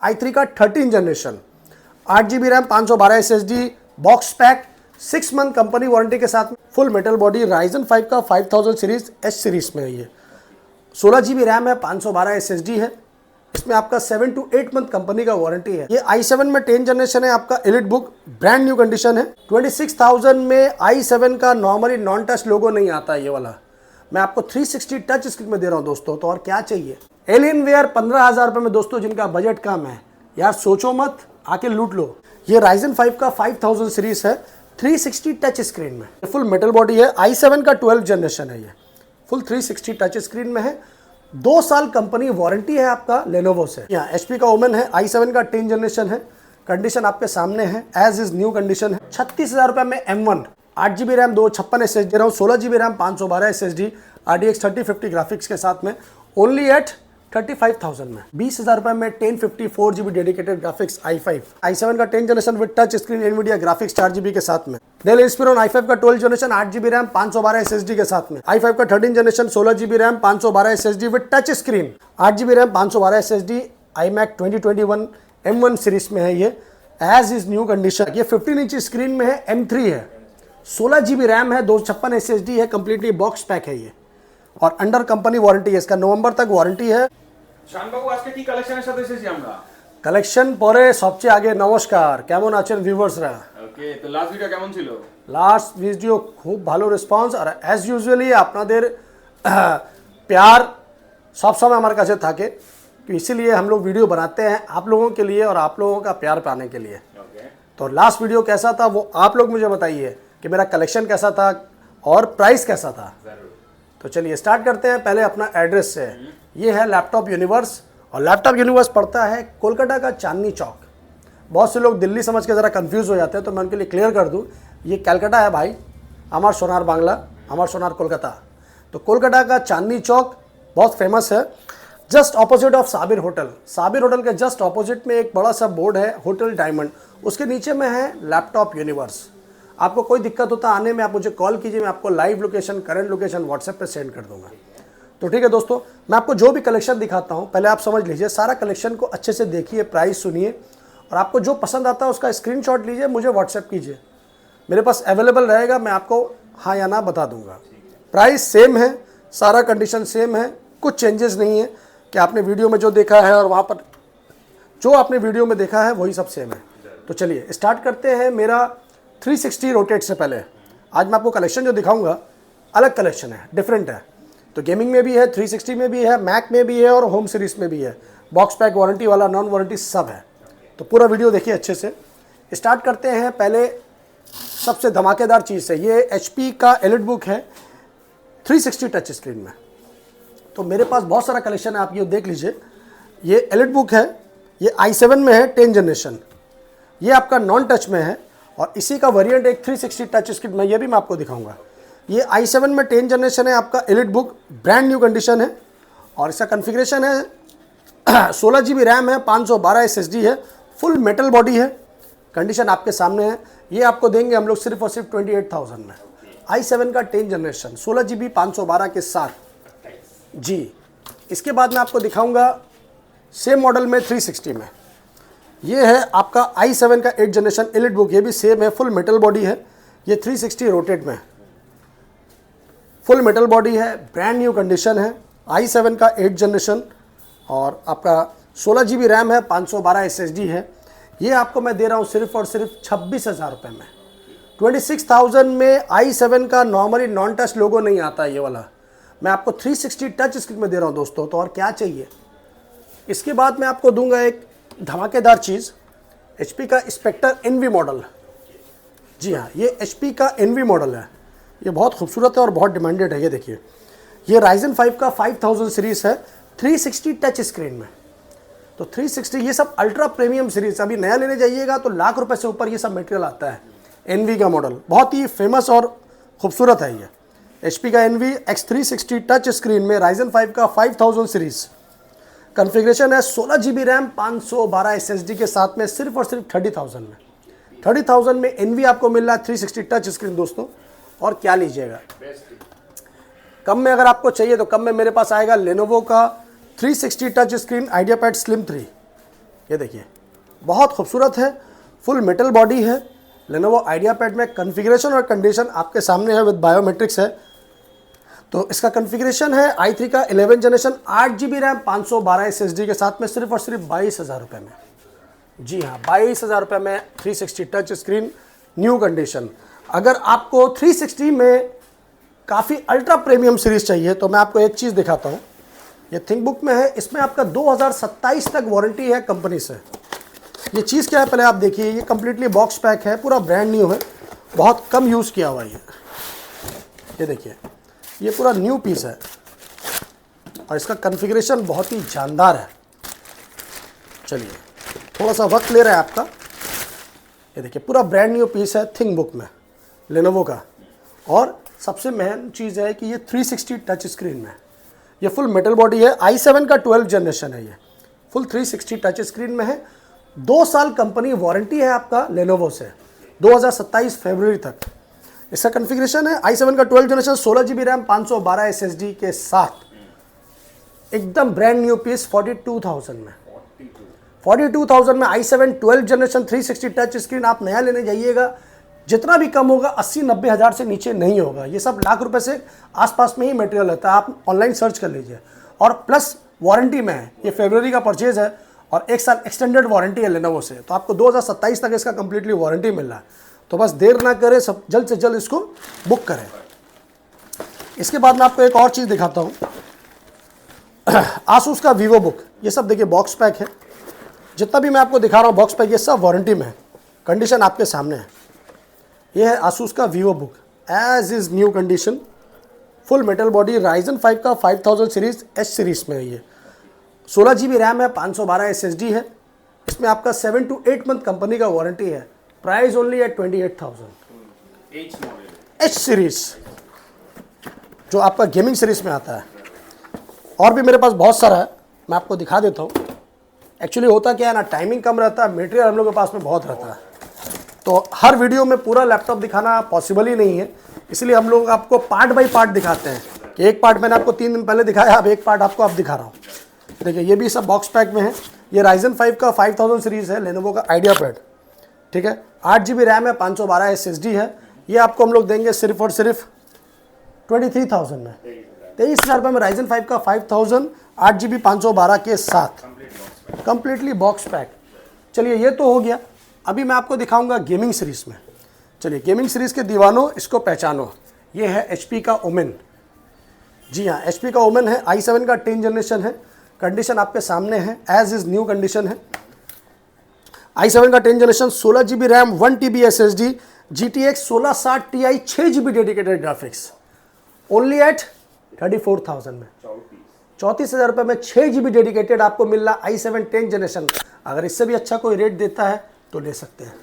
i3 का 13 generation, 8GB RAM, 512 SSD, box pack, 6 month company warranty के साथ, full metal body, Ryzen 5 का 5000 series H series में है ये। 16GB रैम है, 512 SSD है, इसमें आपका 7 to 8 मंथ कंपनी का वारंटी है। ये i7 में 10 जनरेशन है, आपका elite book, brand new condition है। 26,000 में i7 का नॉर्मली नॉन टच लोगो नहीं आता है ये वाला, मैं आपको 360 टच स्क्रीन में दे रहा हूँ दोस्तों, तो और क्या चाहिए। एलियनवेयर 15,000 रुपये में दोस्तों, जिनका बजट कम है यार, सोचो मत, आके लूट लो। ये Ryzen 5 का 5000 सीरीज है, 360 टच स्क्रीन में, फुल मेटल बॉडी है। i7 का 12 जनरेशन है, ये फुल 360 टच स्क्रीन में है। 2 साल कंपनी वारंटी है आपका लेनोवो से। यहाँ HP का ओमेन है, i7 का 10 जनरेशन है, कंडीशन आपके सामने है, एज इज न्यू कंडीशन है। 36,000 रुपये में M1, 8GB रैम, 256 SSD दे रहा हूँ, 16GB RAM, 512 SSD, RTX 3050 graphics के साथ में, ओनली एट 35,000 में। 20,000 रुपये में 1050 4GB dedicated graphics i5, i7 का 10 generation with touch screen, Nvidia graphics 4GB के साथ में। डेल इंस्पिरॉन i5 का 12 जनरेशन, 8GB रैम, 512 SSD के साथ में। i5 का 13 generation, 16GB RAM, 512 SSD with touch screen, 8GB RAM, 512 SSD, iMac 2021 M1 series में है ये, एज इज न्यू कंडीशन। ये 15 इंच स्क्रीन में है, M3 है, 16GB रैम है, 256 SSD है, कंप्लीटली बॉक्स पैक है ये, और अंडर कंपनी वारंटी है, इसका नवंबर तक वारंटी है। শান বাবু আজকে কি কালেকশনের সাথে এসেছি আমরা? কালেকশন পরে সবচেয়ে আগে নমস্কার, কেমন আছেন ভিউয়ার্সরা? ওকে, তো লাস্ট ভিডিও কেমন ছিল? লাস্ট ভিডিও খুব ভালো রেসপন্স, আর অ্যাজ ইউজুয়ালি আপনাদের प्यार सब समय हमारे काছে থাকে, तो इसीलिए हम लोग वीडियो बनाते हैं आप लोगों के लिए और आप लोगों का प्यार पाने के लिए। तो लास्ट वीडियो कैसा था वो आप लोग मुझे बताइए कि मेरा कलेक्शन कैसा था और प्राइस कैसा था। तो चलिए स्टार्ट करते हैं पहले अपना एड्रेस से। ये है लैपटॉप यूनिवर्स, और लैपटॉप यूनिवर्स पड़ता है कोलकाता का चांदनी चौक। बहुत से लोग दिल्ली समझ के ज़रा कंफ्यूज हो जाते हैं, तो मैं उनके लिए क्लियर कर दूं, ये कलकत्ता है भाई, हमार सोनार बांग्ला, हमार सोनार कोलकाता। तो कोलकाता का चांदनी चौक बहुत फेमस है, just opposite of Sabir hotel. Sabir hotel के जस्ट ऑपोजिट में एक बड़ा सा बोर्ड है, होटल डायमंड, उसके नीचे में है लैपटॉप यूनिवर्स। आपको कोई दिक्कत होता आने में, आप मुझे कॉल कीजिए, मैं आपको live location, current location WhatsApp पे सेंड कर दूंगा। तो ठीक है दोस्तों, मैं आपको जो भी कलेक्शन दिखाता हूँ पहले आप समझ लीजिए, सारा कलेक्शन को अच्छे से देखिए, प्राइस सुनिए, और आपको जो पसंद आता है उसका स्क्रीनशॉट लीजिए, मुझे व्हाट्सएप कीजिए, मेरे पास अवेलेबल रहेगा, मैं आपको हाँ या ना बता दूंगा। प्राइस सेम है, सारा कंडीशन सेम है, कुछ चेंजेस नहीं है कि आपने वीडियो में जो देखा है और वहाँ पर जो आपने वीडियो में देखा है वही सब सेम है। तो चलिए स्टार्ट करते हैं। मेरा 360 रोटेट से पहले आज मैं आपको कलेक्शन जो दिखाऊंगा अलग कलेक्शन है, डिफरेंट है। तो गेमिंग में भी है, 360 में भी है, मैक में भी है और होम सीरीज में भी है, बॉक्स पैक वारंटी वाला, नॉन वारंटी सब है। तो पूरा वीडियो देखिए अच्छे से। स्टार्ट करते हैं पहले सबसे धमाकेदार चीज़ से। ये HP का एलिट बुक है 360 टच स्क्रीन में। तो मेरे पास बहुत सारा कलेक्शन है, आप ये देख लीजिए। ये एलिट बुक है, ये i7 में है 10 जनरेशन, ये आपका नॉन टच में है, और इसी का वेरिएंट एक 360 टच स्क्रीन में, ये भी मैं आपको दिखाऊंगा। ये i7 में 10 जनरेशन है, आपका elite book, brand new condition है, और इसका कॉन्फ़िगरेशन है 16GB रैम है, 512 SSD है, फुल मेटल बॉडी है, कंडीशन आपके सामने है। ये आपको देंगे हम लोग सिर्फ और सिर्फ 28,000 में। i7 का 10 जनरेशन 16GB 512 के साथ जी। इसके बाद मैं आपको दिखाऊंगा सेम मॉडल में 360 में। ये है आपका i7 का 8 जनरेशन एलिट बुक, ये भी सेम है, फुल मेटल बॉडी है, ये 360 रोटेट में, फुल मेटल बॉडी है, ब्रांड न्यू कंडीशन है, i7 का 8 जनरेशन, और आपका 16GB रैम है, 512 SSD है। ये आपको मैं दे रहा हूँ सिर्फ और सिर्फ 26,000 रुपये में। 26,000 में i7 का नॉर्मली नॉन टच लोगो नहीं आता है ये वाला, मैं आपको 360 टच स्क्रीन में दे रहा हूँ दोस्तों, तो और क्या चाहिए। इसके बाद मैं आपको दूंगा एक धमाकेदार चीज़, HP का स्पेक्टर NV मॉडल। जी हाँ, ये HP का NV मॉडल है, ये बहुत खूबसूरत है और बहुत डिमांडेड है। ये देखिए, ये Ryzen 5 का 5000 सीरीज़ है, 360 टच स्क्रीन में। तो 360 ये सब अल्ट्रा प्रीमियम सीरीज़, अभी नया लेने जाइएगा तो लाख रुपए से ऊपर ये सब मटेरियल आता है। NV का मॉडल बहुत ही फेमस और खूबसूरत है। ये HP का NV X360 टच स्क्रीन में Ryzen 5 का 5000 सीरीज़, कॉन्फ़िगरेशन है 16GB रैम, 512 SSD के साथ में, सिर्फ और सिर्फ 30,000 में। 30,000 में NV आपको मिल रहा है 360 टच स्क्रीन दोस्तों, और क्या लीजिएगा। कम में अगर आपको चाहिए तो कम में मेरे पास आएगा लेनोवो का 360 टच स्क्रीन आइडियापैड स्लिम 3, ये देखिए बहुत खूबसूरत है, फुल मेटल बॉडी है। लेनोवो आइडियापैड में कॉन्फ़िगरेशन और कंडीशन आपके सामने है, विद बायोमेट्रिक्स है। तो इसका कॉन्फ़िगरेशन है i3 का 11 जनरेशन 8GB रैम 512 SSD के साथ में, सिर्फ और सिर्फ 22,000 रुपये में। जी हाँ, 22,000 रुपये में 360 टच स्क्रीन न्यू कंडीशन। अगर आपको 360 में काफ़ी अल्ट्रा प्रीमियम सीरीज़ चाहिए तो मैं आपको एक चीज़ दिखाता हूँ। ये थिंकबुक में है, इसमें आपका 2027 तक वारंटी है कंपनी से। ये चीज़ क्या है पहले आप देखिए, ये कम्प्लीटली बॉक्स पैक है, पूरा ब्रांड न्यू है, बहुत कम यूज़ किया हुआ है ये देखिए, ये पूरा न्यू पीस है और इसका कॉन्फ़िगरेशन बहुत ही जानदार है। चलिए थोड़ा सा वक्त ले रहा है आपका। ये देखिए पूरा ब्रांड न्यू पीस है थिंकबुक में लेनोवो का। और सबसे मेन चीज़ है कि ये 360 टच स्क्रीन में, ये फुल मेटल बॉडी है। i7 का 12 जनरेशन है, ये फुल 360 टच स्क्रीन में है। 2 साल कंपनी वारंटी है आपका लेनोवो से 2027 फरवरी तक। इसका कॉन्फ़िगरेशन है i7 का 12 जनरेशन 16GB रैम 512 SSD के साथ, एकदम ब्रांड न्यू पीस 42,000 में। 42,000 में i7 12 जनरेशन 360 टच स्क्रीन आप नया लेने जाइएगा, जितना भी कम होगा 80-90 हज़ार से नीचे नहीं होगा। ये सब लाख रुपए से आसपास में ही मटेरियल रहता है, आप ऑनलाइन सर्च कर लीजिए। और प्लस वारंटी में है, ये फरवरी का परचेज है और 1 साल एक्सटेंडेड वारंटी है लेनोवो से, तो आपको 2027 तक इसका कंप्लीटली वारंटी मिल रहा है। तो बस देर ना करें, सब जल्द से जल्द इसको बुक करें। इसके बाद मैं आपको एक और चीज़ दिखाता हूँ, आसूस का वीवो बुक। ये सब देखिए बॉक्स पैक है, जितना भी मैं आपको दिखा रहा हूँ बॉक्स पैक, ये सब वारंटी में है, कंडीशन आपके सामने है। ये है आसूस का Vivobook, as is new condition, full metal body, Ryzen 5 का 5000 सीरीज़ एच सीरीज़ में है। ये 16GB रैम है, 512 SSD है। इसमें आपका 7 to 8 मंथ कंपनी का वारंटी है। प्राइस ओनली है 28,000। एच सीरीज़ जो आपका गेमिंग सीरीज़ में आता है। और भी मेरे पास बहुत सारा है, मैं आपको दिखा देता हूँ। एक्चुअली होता क्या है ना, टाइमिंग कम रहता है, मटेरियल हम लोग के पास में बहुत रहता है, तो हर वीडियो में पूरा लैपटॉप दिखाना पॉसिबल ही नहीं है। इसलिए हम लोग आपको पार्ट बाय पार्ट दिखाते हैं कि एक पार्ट मैंने आपको 3 दिन पहले दिखाया, अब एक पार्ट आपको अब दिखा रहा हूँ। देखिए ये भी सब बॉक्स पैक में है। ये राइजन 5 का 5000 सीरीज़ है, लेनोवो का आइडियापैड, ठीक है। 8GB रैम है, 512 SSD है। ये आपको हम लोग देंगे सिर्फ और सिर्फ 23,000 में, 23,000 रुपये में राइजन 5 का 5000 8GB 512 के साथ, कंप्लीटली बॉक्स पैक। चलिए ये तो हो गया। अभी मैं आपको दिखाऊंगा गेमिंग सीरीज़ में। चलिए गेमिंग सीरीज़ के दीवानों इसको पहचानो। ये है HP का ओमेन। जी हाँ, HP का ओमेन है, i7 का 10 जनरेशन है। कंडीशन आपके सामने है, एज इज़ न्यू कंडीशन है। i7 का 10 generation 16GB RAM 1TB SSD, GTX 1660 Ti 6GB dedicated graphics, only at 34,000 में, 34,000 रुपये में 6GB डेडिकेटेड आपको मिल रहा i7 10 जनरेशन। अगर इससे भी अच्छा कोई रेट देता है तो ले सकते हैं।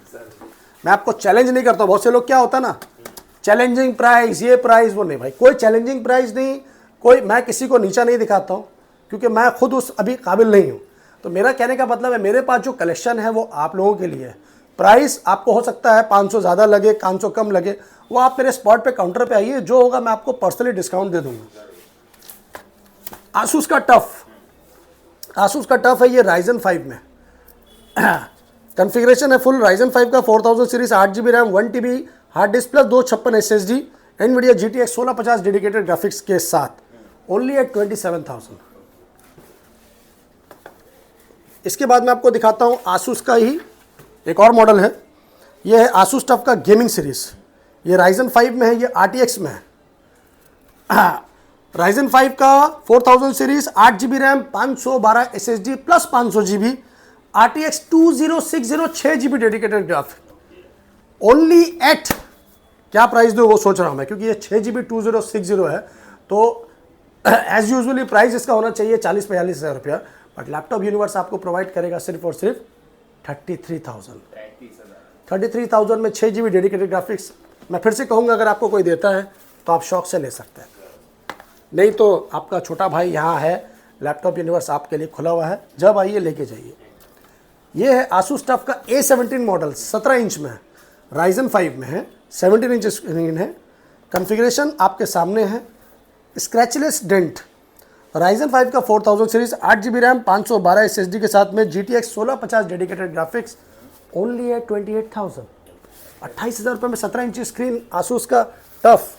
मैं आपको चैलेंज नहीं करता। बहुत से लोग क्या होता है ना, चैलेंजिंग प्राइस, ये प्राइस वो नहीं भाई, कोई चैलेंजिंग प्राइस नहीं, कोई मैं किसी को नीचा नहीं दिखाता हूँ, क्योंकि मैं खुद उस अभी काबिल नहीं हूँ। तो मेरा कहने का मतलब है, मेरे पास जो कलेक्शन है वो आप लोगों के लिए है। प्राइस आपको हो सकता है 500 ज़्यादा लगे, 500 कम लगे, वो आप मेरे स्पॉट पे काउंटर पे आइए, जो होगा मैं आपको पर्सनली डिस्काउंट दे दूँगा। आसूस का टफ, आसूस का टफ है, ये राइजन 5 में कॉन्फ़िगरेशन है फुल राइजन 5 का 4000 series 8GB RAM 1TB hard disk plus 256 SSD, NVIDIA GTX 1650 dedicated graphics के साथ, ओनली एट 27,000। इसके बाद मैं आपको दिखाता हूँ आसूस का ही एक और मॉडल है। ये है आसूस टफ का गेमिंग सीरीज़। ये राइजन 5 में है, ये RTX में है। राइजन 5 का 4000 सीरीज 8GB रैम 512 SSD प्लस 500GB, RTX 2060 6GB dedicated graphic, only at, क्या प्राइस दो वो सोच रहा हूँ मैं, क्योंकि ये 6GB 2060 है, तो एज यूजुअली प्राइस इसका होना चाहिए 40-42 हज़ार रुपया, बट लैपटॉप यूनिवर्स आपको प्रोवाइड करेगा सिर्फ और सिर्फ 33,000 में 6GB डेडिकेटेड ग्राफिक्स। मैं फिर से कहूँगा, अगर आपको कोई देता है तो आप शौक से ले सकते हैं, नहीं तो आपका छोटा भाई यहाँ है, लैपटॉप यूनिवर्स आपके लिए खुला हुआ है, जब आइए लेके जाइए। ये है आसूस टफ का A17 मॉडल, 17 इंच में है, राइजन 5 में है, 17 इंच स्क्रीन है। कॉन्फ़िगरेशन आपके सामने है, स्क्रैचलेस डेंट, Ryzen 5 का 4000 सीरीज 8 GB रैम 512 SSD के साथ में GTX 1650 डेडिकेटेड ग्राफिक्स ओनली है 28,000, 28,000 रुपये में 17 इंची स्क्रीन आसूस का टफ।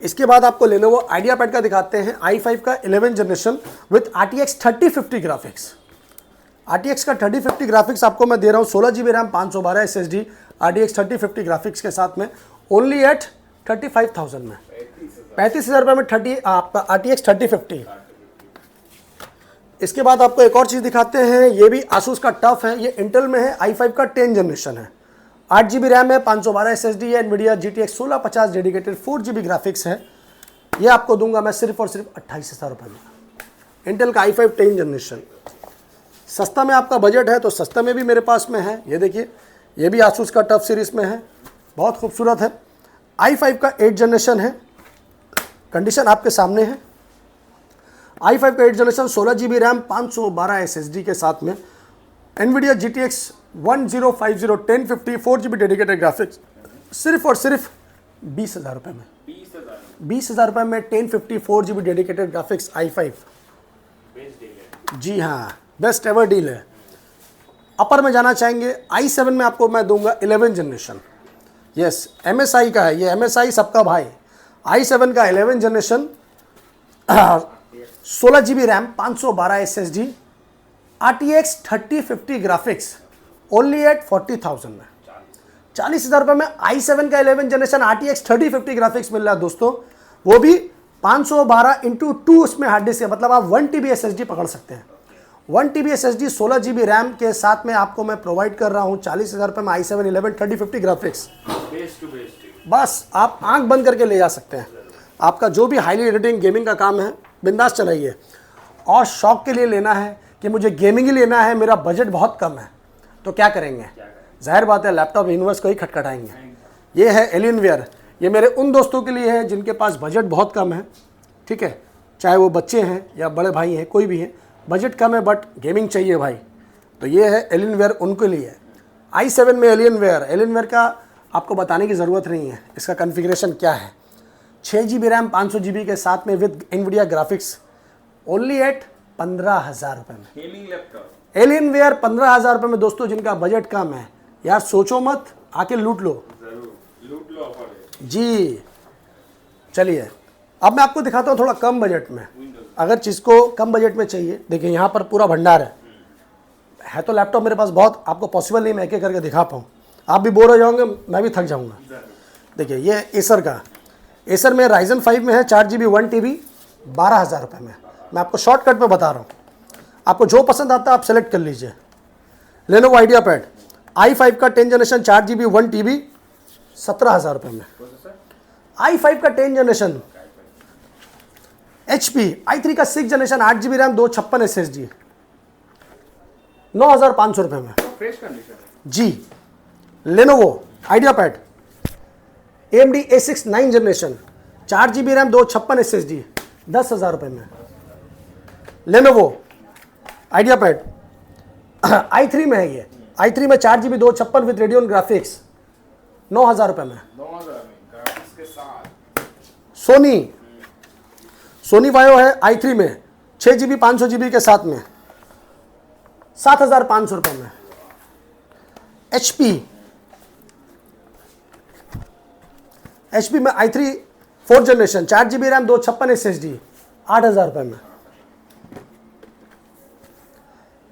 इसके बाद आपको Lenovo IdeaPad का दिखाते हैं i5 का 11 generation with RTX 3050 graphics. RTX का 3050 ग्राफिक्स आपको मैं दे रहा हूँ 16 GB RAM 512 SSD RTX 3050 graphics के साथ में ओनली एट 35,000 में, 35,000 रुपये में आपका RTX 3050। इसके बाद आपको एक और चीज़ दिखाते हैं, ये भी आसूस का टफ है, ये इंटेल में है, i5 का 10 जनरेशन है, 8 GB रैम है, 512 SSD है, NVIDIA GTX 1650 dedicated 4 GB graphics है। ये आपको दूंगा मैं सिर्फ और सिर्फ 28,000 रुपये में, इंटेल का i5 10 जनरेशन। सस्ता में आपका बजट है तो सस्ता में भी मेरे पास में है, ये देखिए, ये भी आसूस का टफ सीरीज में है, बहुत खूबसूरत है। i5 का 8 जनरेशन है, कंडीशन आपके सामने है। i5 का 8 जनरेशन 16 GB रैम 512 SSD के साथ में NVIDIA GTX 1050 1050 4 GB dedicated graphics सिर्फ और सिर्फ 20,000 रुपये में, 20,000 रुपये में 1050 4 GB डेडिकेटेड ग्राफिक्स i5। जी हाँ, बेस्ट एवर डील है। अपर में जाना चाहेंगे i7 में आपको मैं दूंगा 11 जनरेशन, यस MSI का है, ये MSI सबका भाई। i7 का 11 generation 16 GB RAM 512 SSD RTX 3050 graphics only at 40,000 में, 40,000 रुपये में i7 का 11 जनरेशन RTX 3050 ग्राफिक्स मिल रहा है दोस्तों, वो भी 512x2 उसमें हार्ड डिस्क है, मतलब आप 1 TB SSD पकड़ सकते हैं। 1 TB SSD 16 GB रैम के साथ में आपको मैं प्रोवाइड कर रहा हूँ 40,000 रुपये में i7 11 3050 ग्राफिक्स। बस आप आंख बंद करके ले जा सकते हैं। आपका जो भी हाईली एडिटिंग गेमिंग का काम है बिंदास चलाइए। और शौक के लिए लेना है कि मुझे गेमिंग ही लेना है, मेरा बजट बहुत कम है, तो क्या करेंगे? जाहिर बात है लैपटॉप यूनिवर्स को ही खटखटाएंगे। ये है एलियनवेयर, ये मेरे उन दोस्तों के लिए है जिनके पास बजट बहुत कम है, ठीक है, चाहे वो बच्चे हैं या बड़े भाई हैं, कोई भी है, बजट कम है बट गेमिंग चाहिए भाई, तो ये है एलियनवेयर उनको लिए। i7 में एलियनवेयर का आपको बताने की ज़रूरत नहीं है, इसका कॉन्फ़िगरेशन क्या है। 6 GB रैम 500 GB के साथ में with NVIDIA graphics only at 15,000 रुपये में। गेमिंग लैपटॉप एलियनवेयर 15,000 रुपये में दोस्तों, जिनका बजट कम है यार सोचो मत, आके लूट लो, जरूर लूट लो ऑफर जी। चलिए अब मैं आपको दिखाता हूँ थोड़ा कम बजट में, अगर चीज़ को कम बजट में चाहिए। देखिए यहाँ पर पूरा भंडार है तो लैपटॉप मेरे पास बहुत, आपको पॉसिबल नहीं मैं एक एक करके दिखा पाऊँ, आप भी बोर हो जाओगे, मैं भी थक जाऊँगा। देखिए ये एसर का, एसर में Ryzen 5 में है 4 GB 1 TB 12,000 रुपये में। मैं आपको शॉर्टकट में बता रहा हूँ, आपको जो पसंद आता है आप सेलेक्ट कर लीजिए। Lenovo IdeaPad i5 का 10 जनरेशन 4 GB 1 TB 17,000 रुपये में। i5 का 10 जनरेशन HP i3 का 6 जनरेशन 8 GB रैम 256 SSD 9,500 रुपये में, फ्रेश कंडीशन जी। Lenovo IdeaPad AMD A6 9 generation 4 GB RAM 256 SSD 10,000 रुपये में। Lenovo IdeaPad i3 में है, ये i3 में 4 GB 256 विद रेडियन ग्राफिक्स 9,000 रुपये में। 9,000 में ग्राफिक्स के साथ। सोनी वायो है i3 में 6 GB 500 GB के साथ में 7,500 रुपये में। HP में i3 4 generation 4 GB RAM 256 SSD 8,000 रुपये में।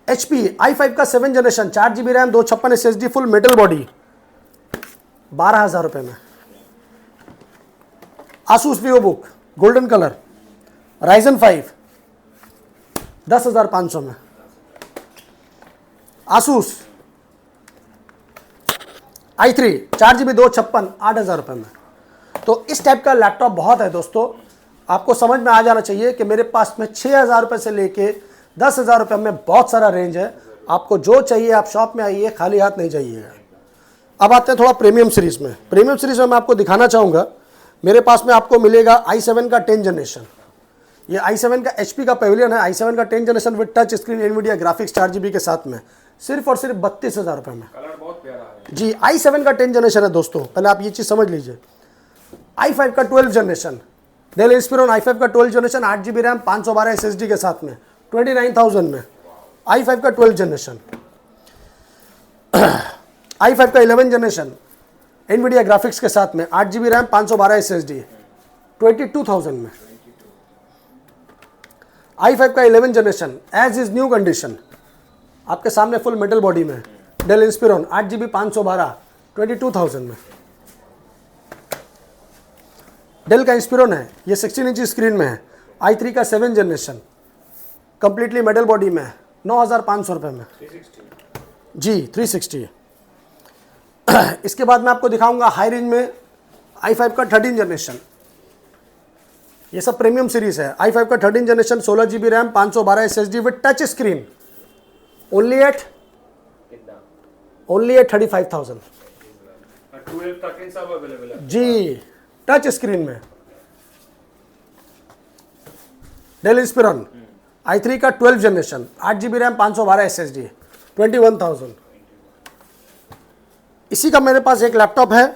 HP i5 का 7 generation 4 GB RAM 256 SSD full metal body 12,000 रुपये में। Asus VivoBook golden colour Ryzen 5 10,500 में। Asus i3 4 GB 256 8,000 रुपये में। तो इस टाइप का लैपटॉप बहुत है दोस्तों, आपको समझ में आ जाना चाहिए कि मेरे पास में 6,000 रुपये से लेके 10,000 रुपये में बहुत सारा रेंज है। आपको जो चाहिए आप शॉप में आइए, खाली हाथ नहीं जाइएगा। अब आते हैं थोड़ा प्रीमियम सीरीज़ में। प्रीमियम सीरीज़ में मैं आपको दिखाना चाहूँगा, मेरे पास में आपको मिलेगा i7 का 10 जनरेशन। ये i7 का HP का पेविलियन है, i7 का 10 generation with touch screen NVIDIA graphics 4 GB के साथ में सिर्फ और सिर्फ 32,000 रुपये में। कलर बहुत प्यारा है जी। i7 का 10 जनरेशन है दोस्तों, पहले आप ये चीज़ समझ लीजिए। i5 का 12 जनरेशन डेल इंस्पिरॉन i5 का 12 जनरेशन 8 GB रैम 512 SSD के साथ में 29,000 में i5 का 12 जनरेशन। i5 का 11 जनरेशन NVIDIA ग्राफिक्स के साथ में 8 GB रैम 512 SSD 22,000 में। i5 का 11 generation as is new condition आपके सामने फुल मेटल बॉडी में डेल इंस्पिरॉन 8 GB 512 22,000 में। डेल का इंस्पिरॉन है, ये 16 इंच स्क्रीन में है, i3 का 7 जनरेशन कंप्लीटली मेटल बॉडी में है 9,500 रुपये में 360 जी 360। इसके बाद मैं आपको दिखाऊंगा हाई रेंज में i5 का 13 जनरेशन, ये सब प्रीमियम सीरीज है। i5 का 13 generation 16 GB RAM 512 SSD with touch screen only at 35,000 12 13 सब अवेलेबल है जी, टच स्क्रीन में। डेल इंस्पिरॉन i3 का 12 जनरेशन 8 GB रैम 512 SSD 21,000। इसी का मेरे पास एक लैपटॉप है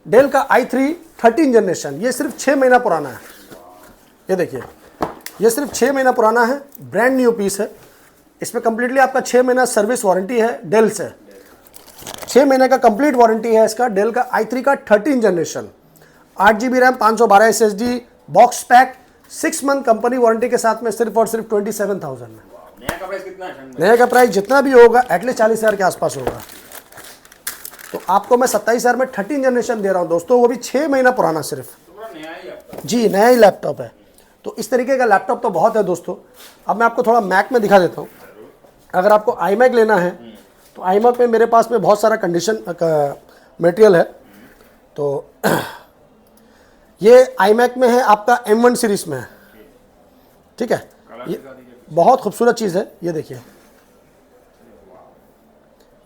डेल का i3 13 जनरेशन, ये सिर्फ 6 महीना पुराना है। ये देखिए, ये सिर्फ 6 महीना पुराना है, ब्रांड न्यू पीस है। इसमें कंप्लीटली आपका 6 महीना सर्विस वारंटी है डेल से, 6 महीने का कंप्लीट वारंटी है इसका। डेल का i3 का 13 generation 8 GB RAM 512 SSD box pack 6 month company warranty के साथ में सिर्फ और सिर्फ 27,000 में। नया का प्राइस कितना है? नए का प्राइस जितना भी होगा एटलीस्ट 40,000 के आसपास होगा। तो आपको मैं 27,000 में 13 जनरेशन दे रहा हूँ दोस्तों, वो भी 6 महीना पुराना सिर्फ। तो पूरा नया ही आपका जी, नया ही लैपटॉप है। तो इस तरीके का लैपटॉप तो बहुत है दोस्तों। अब मैं आपको थोड़ा मैक में दिखा देता हूँ। अगर आपको iMac लेना है तो iMac में मेरे पास में बहुत सारा कंडीशन मटेरियल है। तो ये iMac में है, आपका M1 सीरीज में है, ठीक है। ये बहुत खूबसूरत चीज़ है, ये देखिए,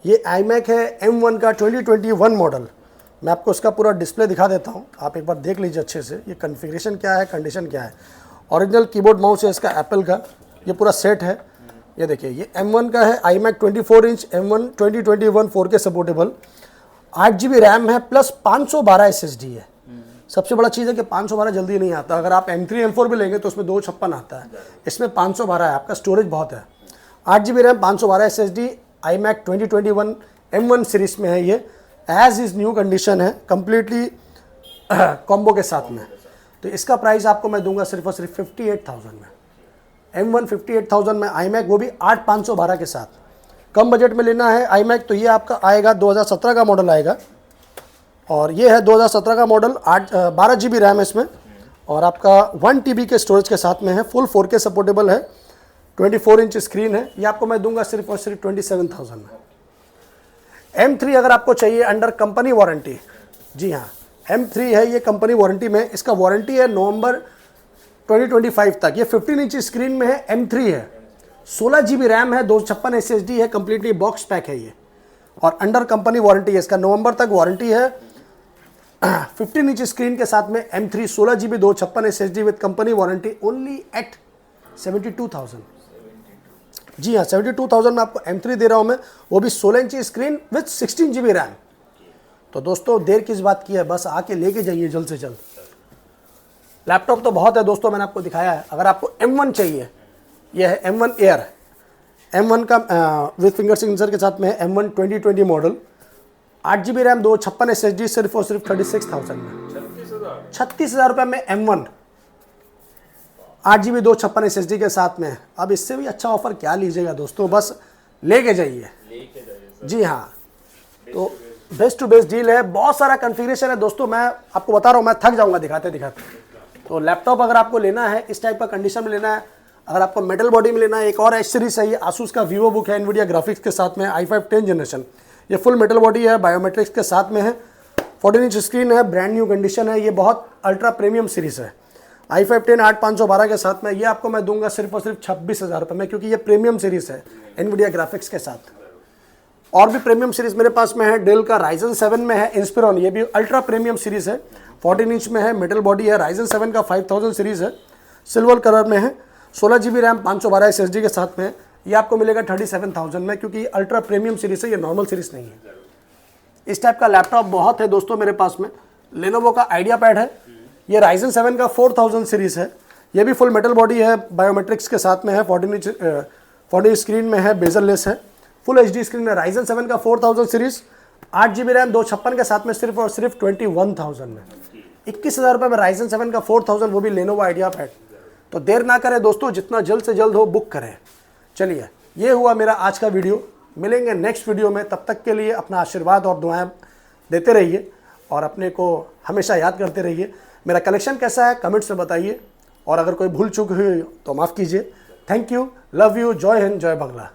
ये iMac है M1 का 2021 मॉडल। मैं आपको उसका पूरा डिस्प्ले दिखा देता हूँ, आप एक बार देख लीजिए अच्छे से। ये कॉन्फ़िगरेशन क्या है, कंडीशन क्या है। ओरिजिनल कीबोर्ड माउस है इसका एप्पल का, ये पूरा सेट है। ये देखिए, ये M1 का है iMac 24 inch M1 2021 4K supportable 8 GB RAM है प्लस 512 SSD है। सबसे बड़ा चीज़ है कि 512 जल्दी नहीं आता। अगर आप M3 M4 भी लेंगे तो उसमें 256 आता है, इसमें 512 है। आपका स्टोरेज बहुत है। 8 GB RAM 512 SSD iMac 2021 M1 series में है। ये एज इज़ न्यू कंडीशन है, कम्प्लीटली कॉम्बो के साथ में। तो इसका प्राइस आपको मैं दूंगा सिर्फ और सिर्फ 58,000 में। M1 58,000 में iMac, वो भी 8512 के साथ। कम बजट में लेना है iMac तो ये आपका आएगा 2017 का मॉडल आएगा, और ये है 2017 का मॉडल। 12 GB रैम है इसमें, और आपका 1 TB के स्टोरेज के साथ में है। फुल 4K सपोर्टेबल है, 24 इंच स्क्रीन है। ये आपको मैं दूंगा सिर्फ और सिर्फ 27,000 में। M3 अगर आपको चाहिए अंडर कंपनी वारंटी, जी हाँ, M3 है ये कंपनी वारंटी में। इसका वारंटी है नवंबर 2025 तक। ये 15 इंच स्क्रीन में है, M3 है, 16 GB रैम है, 256 SSD है, कंप्लीटली बॉक्स पैक है ये, और अंडर कंपनी वारंटी है। इसका नवंबर तक वारंटी है। 15 इंच स्क्रीन के साथ में M3 16 GB 256 SSD with company warranty only at 72,000। जी हाँ, 72,000 में आपको M3 दे रहा हूँ मैं, वो भी 16 inch screen with 16 GB RAM. तो दोस्तों देर किस बात की है, बस आके लेके जाइए जल्द से जल्द। लैपटॉप तो बहुत है दोस्तों, मैंने आपको दिखाया है। अगर आपको M1 चाहिए, यह है M1 एयर, M1 का विद फिंगर सिग्नेचर के साथ में है। M1 2020 model, 8 GB RAM 256 SSD सिर्फ और सिर्फ 36,000 में। 36,000 रुपये में M1 8 GB 256 SSD के साथ में। अब इससे भी अच्छा ऑफर क्या लीजिएगा दोस्तों, बस लेके जाइए। जी हाँ, तो बेस्ट टू बेस्ट डील है। बहुत सारा कॉन्फ़िगरेशन है दोस्तों, मैं आपको बता रहा हूँ, मैं थक जाऊँगा दिखाते दिखाते। तो लैपटॉप अगर आपको लेना है, इस टाइप का कंडीशन में लेना है, अगर आपको मेटल बॉडी में लेना है, एक और एच सीरीज है, ये आसूस का वीवो बुक है, एनवीडिया ग्राफिक्स के साथ में, i5 10 जनरेशन। ये फुल मेटल बॉडी है, बायोमेट्रिक्स के साथ में है, 14 इंच स्क्रीन है, ब्रांड न्यू कंडीशन है। ये बहुत अल्ट्रा प्रीमियम सीरीज है। i5 10 8512 के साथ में ये आपको मैं दूंगा सिर्फ और सिर्फ 26,000 रुपये में, क्योंकि ये प्रीमियम सीरीज है एनवीडिया ग्राफिक्स के साथ। और भी प्रीमियम सीरीज मेरे पास में है, डेल का Ryzen 7 में है इंस्पिरॉन, ये भी अल्ट्रा प्रीमियम सीरीज है, 14 इंच में है, मेटल बॉडी है। Ryzen 7 का 5000 सीरीज है, सिल्वर कलर में है, 16 GB रैम 512 SSD के साथ में। ये आपको मिलेगा 37,000 में, क्योंकि ये अल्ट्रा प्रीमियम सीरीज है, ये नॉर्मल सीरीज नहीं है। इस टाइप का लैपटॉप बहुत है दोस्तों मेरे पास में, लेनोवो का आइडिया पैड है। ये राइजन 7 का 4000 सीरीज़ है। ये भी फुल मेटल बॉडी है, बायोमेट्रिक्स के साथ में है, 14 स्क्रीन में है, बेजल-लेस है, फुल HD स्क्रीन है। राइजन 7 का 4000 सीरीज़, 8 GB रैम 256 के साथ में सिर्फ और सिर्फ 21,000 में, 21,000 रुपये में राइजन 7 का 4000, वो भी लेनोवो आइडिया पैड। तो देर ना करें दोस्तों, जितना जल्द से जल्द हो बुक करें। चलिए, ये हुआ मेरा आज का वीडियो। मिलेंगे नेक्स्ट वीडियो में, तब तक के लिए अपना आशीर्वाद और दुआएं देते रहिए और अपने को हमेशा याद करते रहिए। मेरा कलेक्शन कैसा है कमेंट्स में बताइए, और अगर कोई भूल चूक हुई तो माफ़ कीजिए। थैंक यू, लव यू, जय हिंद, जय बांग्ला।